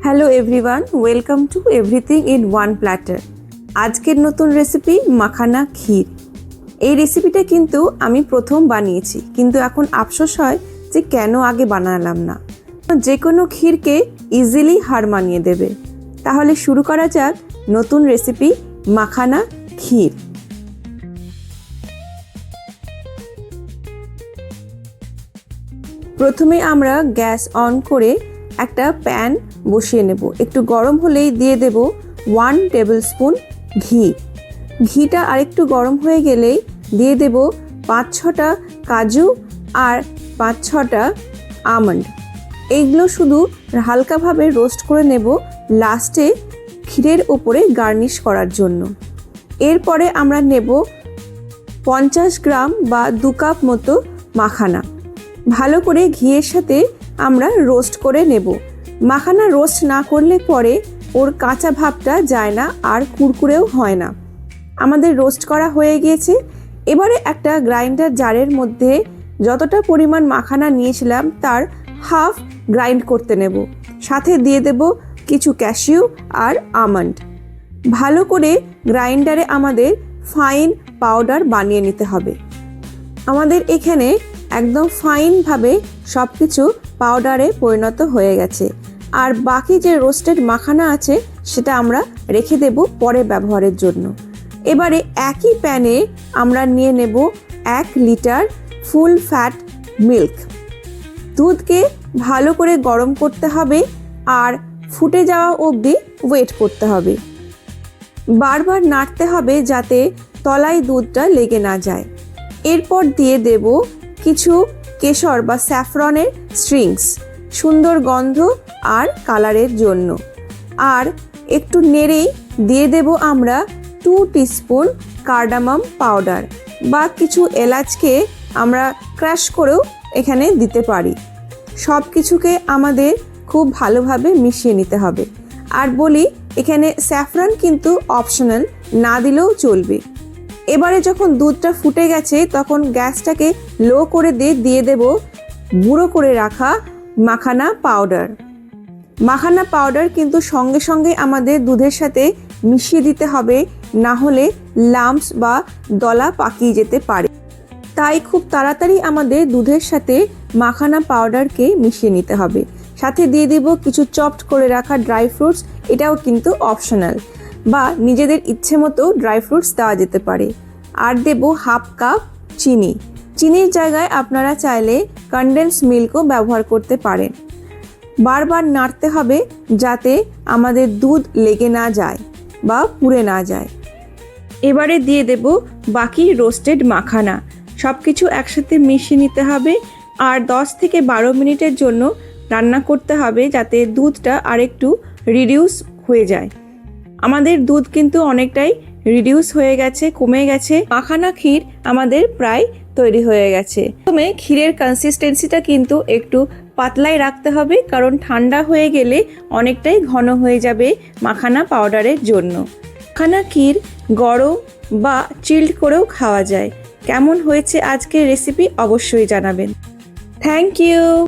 Hello everyone, welcome to everything in one platter. আজকের নতুন recipe makhana ক্ষীর। এই রেসিপিটা কিন্তু আমি প্রথম বানিয়েছি, কিন্তু এখন আফসোস হয় যে কেন আগে বানালাম না। যে কোনো ক্ষীরকে ইজিলি হার মানিয়ে দেবে। তাহলে শুরু করা যাক নতুন রেসিপি মাখানা ক্ষীর। প্রথমে আমরা গ্যাস অন করে একটা প্যান বসিয়ে নেব। একটু গরম হলেই দিয়ে দেব 1 টেবিল স্পুন ঘি। ঘিটা আরেকটু গরম হয়ে গেলেই দিয়ে দেব 5-6টা কাজু আর 5-6টা আমন্ড। এইগুলো শুধু হালকাভাবে রোস্ট করে নেব লাস্টে ক্ষীরের উপরে গার্নিশ করার জন্য। এরপরে আমরা নেব 50 গ্রাম বা 2 কাপ মতো মাখানা। ভালো করে ঘিয়ের সাথে আমরা রোস্ট করে নেব। মাখানা রোস্ট না করলে পরে ওর কাঁচা ভাবটা যায় না আর কুরকুরেও হয় না। আমাদের রোস্ট করা হয়ে গিয়েছে। এবারে একটা গ্রাইন্ডার জারের মধ্যে যতটা পরিমাণ মাখানা নিয়েছিলাম তার হাফ গ্রাইন্ড করতে নেব। সাথে দিয়ে দেব কিছু ক্যাশিউ আর আমন্ড। ভালো করে গ্রাইন্ডারে আমাদের ফাইন পাউডার বানিয়ে নিতে হবে। আমাদের এখানে একদম ফাইনভাবে সব কিছু পাউডারে পরিণত হয়ে গেছে। আর বাকি যে রোস্টেড মাখানা আছে সেটা আমরা রেখে দেব পরে ব্যবহারের জন্য। এবারে একই প্যানে আমরা নিয়ে নেব 1 লিটার ফুল ফ্যাট মিল্ক। দুধকে ভালো করে গরম করতে হবে আর ফুটে যাওয়া অবধি ওয়েট করতে হবে। বারবার নাড়তে হবে যাতে তলায় দুধটা লেগে না যায়। এরপর দিয়ে দেব কিছু কেশর বা স্যাফরনের স্ট্রিংস, সুন্দর গন্ধ আর কালারের জন্য। আর একটু নেড়েই দিয়ে দেব আমরা 2 টিস্পুন কার্ডামাম পাউডার বা কিছু এলাচকে আমরা ক্রাশ করেও এখানে দিতে পারি। সব কিছুকে আমাদের খুব ভালোভাবে মিশিয়ে নিতে হবে। আর বলি, এখানে স্যাফরন কিন্তু অপশনাল, না দিলেও চলবে। এবারে যখন দুধটা ফুটে গেছে তখন গ্যাসটাকে লো করে দিয়ে দেব গুঁড়ো করে রাখা মাখানা পাউডার। মাখানা পাউডার কিন্তু সঙ্গে সঙ্গে আমাদের দুধের সাথে মিশিয়ে দিতে হবে, না হলে লাম্পস বা দলা পাকিয়ে যেতে পারে। তাই খুব তাড়াতাড়ি আমাদের দুধের সাথে মাখানা পাউডারকে মিশিয়ে নিতে হবে। সাথে দিয়ে দেব কিছু চপড করে রাখা ড্রাই ফ্রুটস, এটাও কিন্তু অপশনাল, বা নিজেদের ইচ্ছে মতো ড্রাই ফ্রুটস দেওয়া যেতে পারে। আর দেব হাফ কাপ চিনি। চিনির জায়গায় আপনারা চাইলে কনডেন্স মিল্কও ব্যবহার করতে পারেন। বারবার নাড়তে হবে যাতে আমাদের দুধ লেগে না যায় বা পুড়ে না যায়। এবারে দিয়ে দেব বাকি রোস্টেড মাখানা। সব কিছু একসাথে মিশিয়ে নিতে হবে আর 10 থেকে 12 মিনিটের জন্য রান্না করতে হবে যাতে দুধটা আরেকটু রিডিউস হয়ে যায়। আমাদের দুধ কিন্তু অনেকটাই রিডিউস হয়ে গেছে, কমে গেছে। মাখানা ক্ষীর আমাদের প্রায় তৈরি হয়ে গেছে। প্রথমে ক্ষীরের কনসিস্টেন্সিটা কিন্তু একটু পাতলাই রাখতে হবে, কারণ ঠান্ডা হয়ে গেলে অনেকটাই ঘন হয়ে যাবে মাখানা পাউডারের জন্য। মাখানা ক্ষীর গরম বা চিল্ড করেও খাওয়া যায়। কেমন হয়েছে আজকের রেসিপি অবশ্যই জানাবেন। Thank you.